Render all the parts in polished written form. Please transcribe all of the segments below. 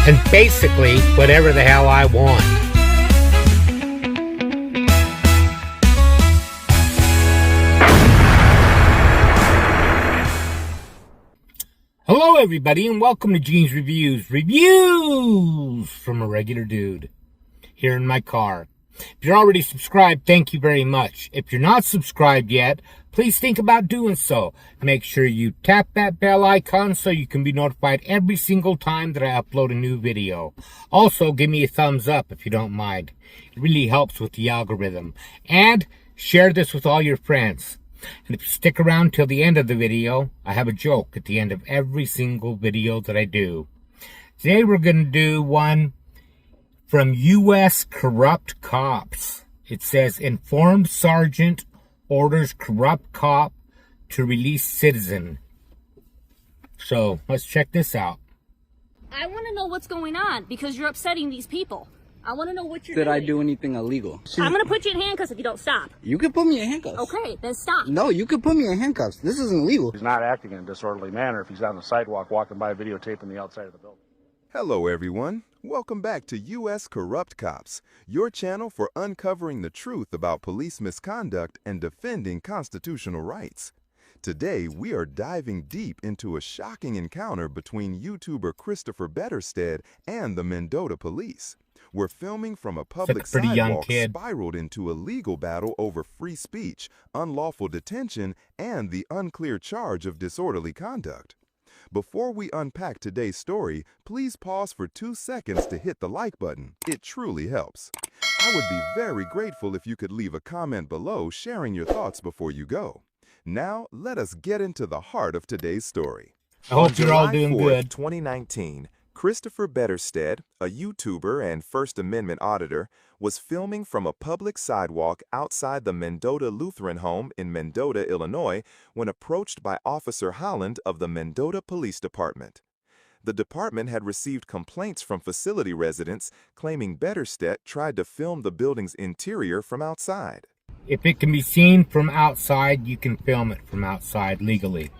and basically whatever the hell I want. Hello everybody and welcome to Gene's Reviews from a regular dude here in my car. If you're already subscribed, thank you very much. If you're not subscribed yet, please think about doing so. Make sure you tap that bell icon so you can be notified every single time that I upload a new video. Also, give me a thumbs up if you don't mind. It really helps with the algorithm. And share this with all your friends. And if you stick around till the end of the video, I have a joke at the end of every single video that I do. Today we're going to do one from U.S. corrupt cops. It says, informed sergeant orders corrupt cop to release citizen. So, let's check this out. I want to know what's going on because you're upsetting these people. I want to know what you're doing. Did I do anything illegal? I'm going to put you in handcuffs if you don't stop. You can put me in handcuffs. Okay, then stop. No, you can put me in handcuffs. This isn't legal. He's not acting in a disorderly manner if he's on the sidewalk walking by videotaping the outside of the building. Hello everyone, welcome back to U.S. Corrupt Cops, your channel for uncovering the truth about police misconduct and defending constitutional rights. Today we are diving deep into a shocking encounter between YouTuber Christopher Betterstead and the Mendota police. We're filming from a public sidewalk spiraled into a legal battle over free speech, unlawful detention, and the unclear charge of disorderly conduct. Before we unpack today's story, please pause for 2 seconds to hit the like button. It truly helps. I would be very grateful if you could leave a comment below sharing your thoughts before you go. Now, let us get into the heart of today's story. I hope you're all doing good. 2019, Christopher Betterstead, a YouTuber and First Amendment auditor, was filming from a public sidewalk outside the Mendota Lutheran home in Mendota, Illinois, when approached by Officer Holland of the Mendota Police Department. The department had received complaints from facility residents claiming Betterstead tried to film the building's interior from outside. If it can be seen from outside, you can film it from outside legally.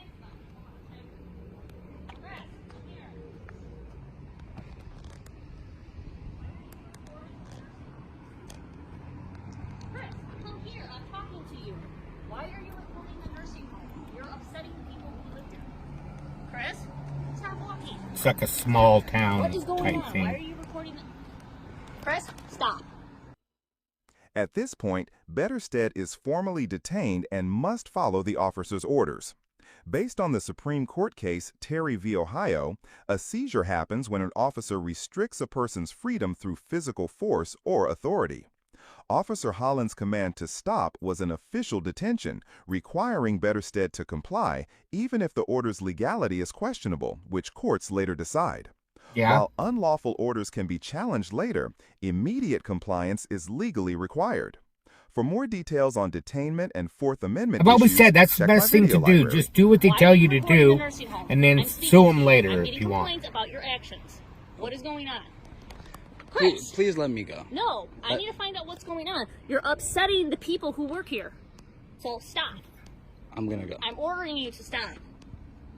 Why are you recording the nursing home? You're upsetting the people who live here. Chris, stop walking. It's like a small town What is going type on? thing. Why are you recording the... Chris, stop. At this point, Betterstead is formally detained and must follow the officer's orders. Based on the Supreme Court case Terry v. Ohio, a seizure happens when an officer restricts a person's freedom through physical force or authority. Officer Holland's command to stop was an official detention, requiring Betterstead to comply, even if the order's legality is questionable, which courts later decide. Yeah. While unlawful orders can be challenged later, immediate compliance is legally required. For more details on detainment and Fourth Amendment I've always issues, said that's the check my best thing to video do. library. Just do what they tell you to do, The and then I'm sue speaking them to you. later I'm if getting you want. complaints about your actions. What is going on? Chris. Please let me go. No, I need to find out what's going on. You're upsetting the people who work here. So stop. I'm gonna go. I'm ordering you to stop.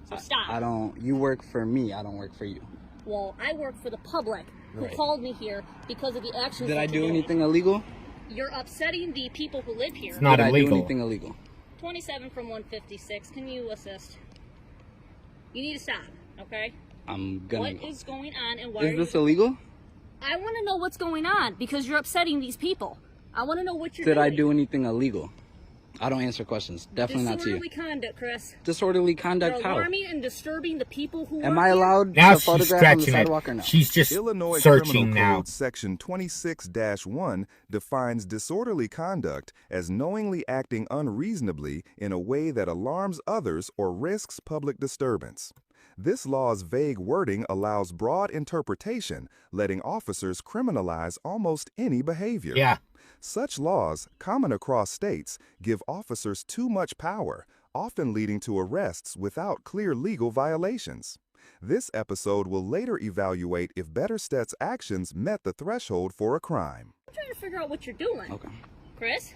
So stop. I don't, you work for me, I don't work for you. Well, I work for the public who Right. called me here because of the actions. Did I that do you're doing. anything illegal? You're upsetting the people who live here. It's not Did I do illegal. anything illegal? 27 from 156. Can you assist? You need to stop, okay? I'm gonna What go. is going on and why Is are this you... illegal? I want to know what's going on because you're upsetting these people. I want to know what you're Did doing. I do anything illegal? I don't answer questions. Definitely not to you. Disorderly conduct, Chris. Disorderly You're conduct how? alarming and disturbing the people who Am work I here. allowed Now to she's photograph on the stretching sidewalk or it. no? She's just Illinois searching Criminal now. Code Section 26-1 defines disorderly conduct as knowingly acting unreasonably in a way that alarms others or risks public disturbance. This law's vague wording allows broad interpretation, letting officers criminalize almost any behavior. Yeah. Such laws, common across states, give officers too much power, often leading to arrests without clear legal violations. This episode will later evaluate if Betterstead's actions met the threshold for a crime. I'm trying to figure out what you're doing. Okay. Chris?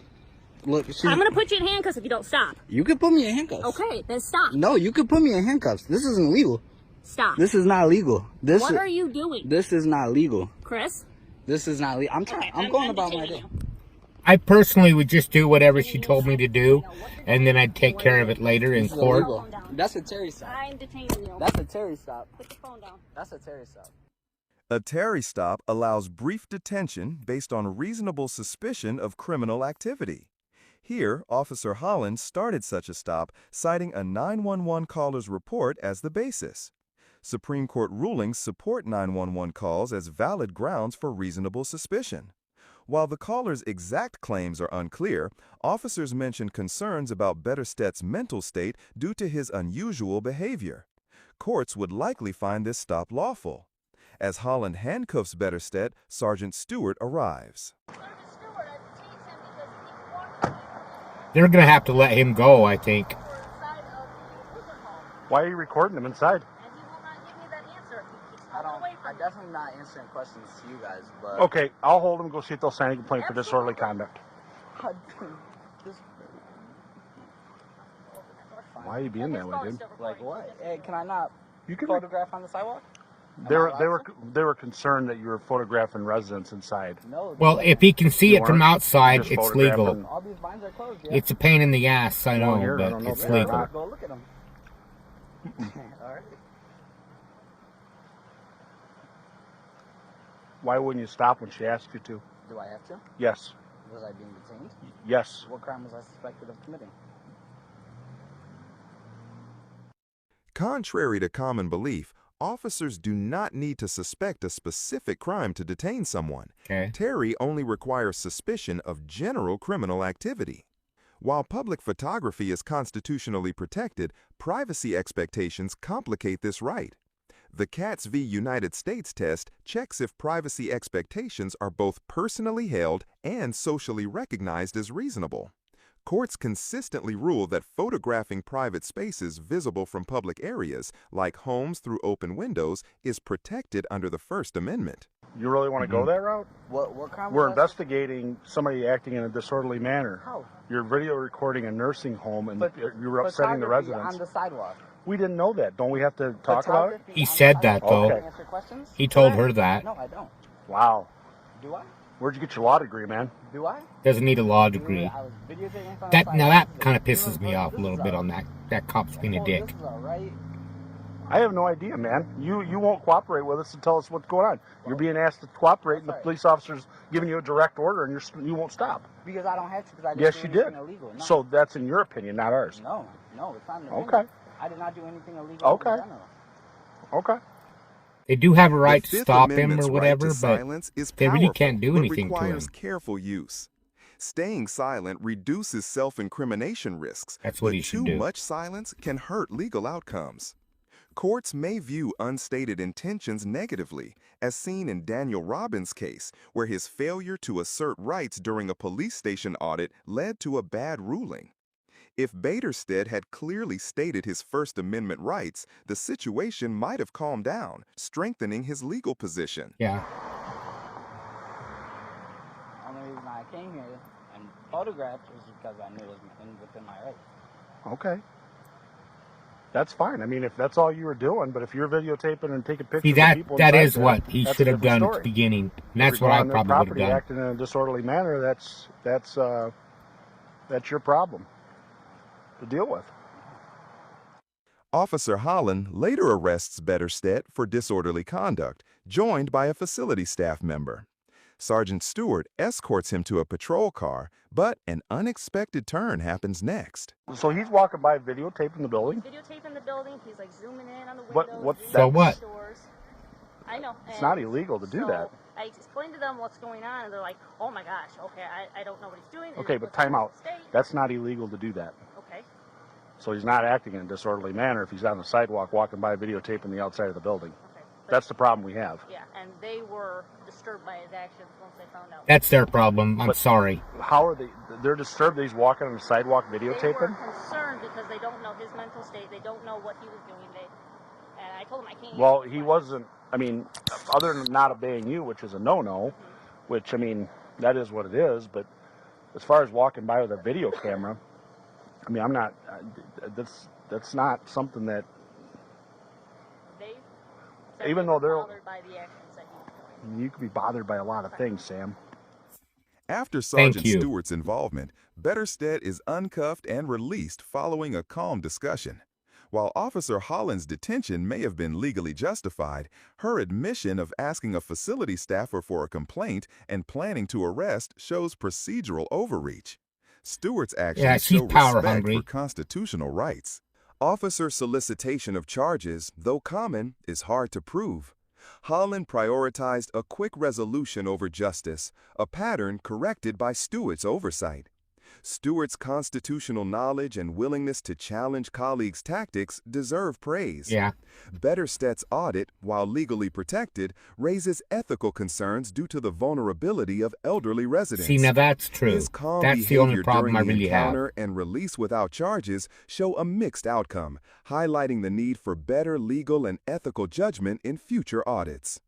Look, I'm going to put you in handcuffs if you don't stop. You can put me in handcuffs. Okay, then stop. No, you can put me in handcuffs. This isn't legal. Stop. This is not legal. What are you doing? This is not legal. Chris? This is not legal. I'm going about my day. I personally would just do whatever she told me to do, and then I'd take care of it later in court. Illegal. That's a Terry stop. I'm detaining you. That's a Terry stop. Put the phone down. That's a Terry stop. A Terry stop allows brief detention based on reasonable suspicion of criminal activity. Here, Officer Holland started such a stop, citing a 911 caller's report as the basis. Supreme Court rulings support 911 calls as valid grounds for reasonable suspicion. While the caller's exact claims are unclear, officers mentioned concerns about Betterstedt's mental state due to his unusual behavior. Courts would likely find this stop lawful. As Holland handcuffs Betterstedt, Sergeant Stewart arrives. They're going to have to let him go, I think. Why are you recording him inside? I'm definitely not answering questions to you guys, but... Okay, I'll hold him, go see if they'll sign a complaint for disorderly conduct. Why are you being that way, dude? Like what? Hey, can I not You can. photograph on the sidewalk? They were concerned that you were photographing residents inside. No. Well, if he can see You it from weren't? outside, Just it's photographing. legal. All these blinds are closed, yeah? It's a pain in the ass, I know, Here, I but don't know it's if they're legal. not. Go look at them. All right. Why wouldn't you stop when she asked you to? Do I have to? Yes. Was I being detained? Yes. What crime was I suspected of committing? Contrary to common belief, officers do not need to suspect a specific crime to detain someone. Okay. Terry only requires suspicion of general criminal activity. While public photography is constitutionally protected, privacy expectations complicate this right. The Katz v. United States test checks if privacy expectations are both personally held and socially recognized as reasonable. Courts consistently rule that photographing private spaces visible from public areas, like homes through open windows, is protected under the First Amendment. You really want to go that route? What crime We're was I investigating somebody acting in a disorderly manner. How? You're video recording a nursing home and But you were upsetting the photography residents. on the sidewalk. We didn't know that. Don't we have to talk about it? Photography He on the said that, sidewalk. though. Okay. Can I answer questions? He told her that. No, I don't. Wow. Do I? Where'd you get your law degree, man? Do I? Doesn't need a law degree. I was videotaping from Now the sidewalk. that kind of pisses me off a little bit on that cop's being a dick. This is all right. I have no idea, man. You won't cooperate with us and tell us what's going on. You're being asked to cooperate, and the police officer's giving you a direct order, and you won't stop. Because I don't have to. Because I didn't Yes, do you did. anything illegal. No. So that's in your opinion, not ours. No, it's not an opinion. Okay. I did not do anything illegal. Okay. In general. Okay. They do have a right The to Fifth stop him Amendment's or right whatever, to but silence is they really powerful, can't do but anything to requires him. careful use. Staying silent reduces self-incrimination risks, That's what but he should too do. much silence can hurt legal outcomes. Courts may view unstated intentions negatively, as seen in Daniel Robbins' case, where his failure to assert rights during a police station audit led to a bad ruling. If Betterstedt had clearly stated his First Amendment rights, the situation might have calmed down, strengthening his legal position. Yeah. The only reason I came here and photographed was because I knew it was within my rights. Okay. That's fine. I mean, if that's all you were doing, but if you're videotaping and taking pictures See, of that people that inside is there, what he that's a should have different done at story. the beginning. And If that's you're what I going on their probably would property have done. acting in a disorderly manner, that's your problem to deal with. Officer Holland later arrests Betterstedt for disorderly conduct, joined by a facility staff member. Sergeant Stewart escorts him to a patrol car, but an unexpected turn happens next. So he's walking by videotaping the building? Videotaping the building. He's like zooming in on the What- windows. what- zooming So in what? the doors. I know. It's and not illegal to do so that. I explained to them what's going on, and they're like, "Oh my gosh, okay, I don't know what he's doing." Okay, but What's time his out. state? That's not illegal to do that. Okay. So he's not acting in a disorderly manner if he's on the sidewalk walking by videotaping the outside of the building. Okay. But, That's the problem we have. yeah, and they were disturbed by his actions once they found out. That's their problem. I'm But- sorry. How are they? They're disturbed that he's walking on the sidewalk They were videotaping? concerned because they don't know his mental state. They don't know what he was doing. And I told him I can't. Well, he wasn't, I mean, other than not obeying you, which is a no-no, which, I mean, that is what it is, but as far as walking by with a video camera, I mean, I'm not, that's not something that, They Even though they're, bothered by the actions that he's doing. you could be bothered by a lot of things, Sam. After Thank Sergeant you. Stewart's involvement, Betterstedt is uncuffed and released following a calm discussion. While Officer Holland's detention may have been legally justified, her admission of asking a facility staffer for a complaint and planning to arrest shows procedural overreach. Stewart's actions she's show power respect hungry. for constitutional rights. Officer solicitation of charges, though common, is hard to prove. Holland prioritized a quick resolution over justice, a pattern corrected by Stewart's oversight. Stewart's constitutional knowledge and willingness to challenge colleagues' tactics deserve praise. Yeah. Betterstedt's audit, while legally protected, raises ethical concerns due to the vulnerability of elderly residents. See, now that's true. His calm That's the only behavior problem during I the really have. encounter and release without charges show a mixed outcome, highlighting the need for better legal and ethical judgment in future audits.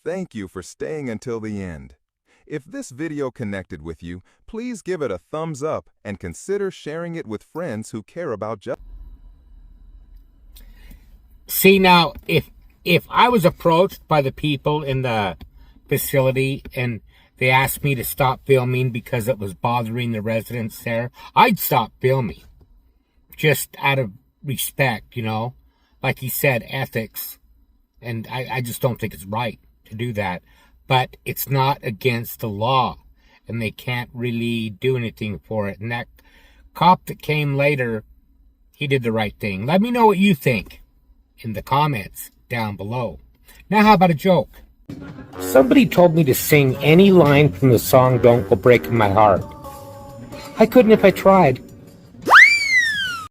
Thank you for staying until the end. If this video connected with you, please give it a thumbs up and consider sharing it with friends who care about justice. See, now, if I was approached by the people in the facility and they asked me to stop filming because it was bothering the residents there, I'd stop filming. Just out of respect, you know. Like he said, ethics. And I just don't think it's right to do that. But it's not against the law. And they can't really do anything for it. And that cop that came later, he did the right thing. Let me know what you think in the comments down below. Now, how about a joke? Somebody told me to sing any line from the song Don't Go Breaking My Heart. I couldn't if I tried.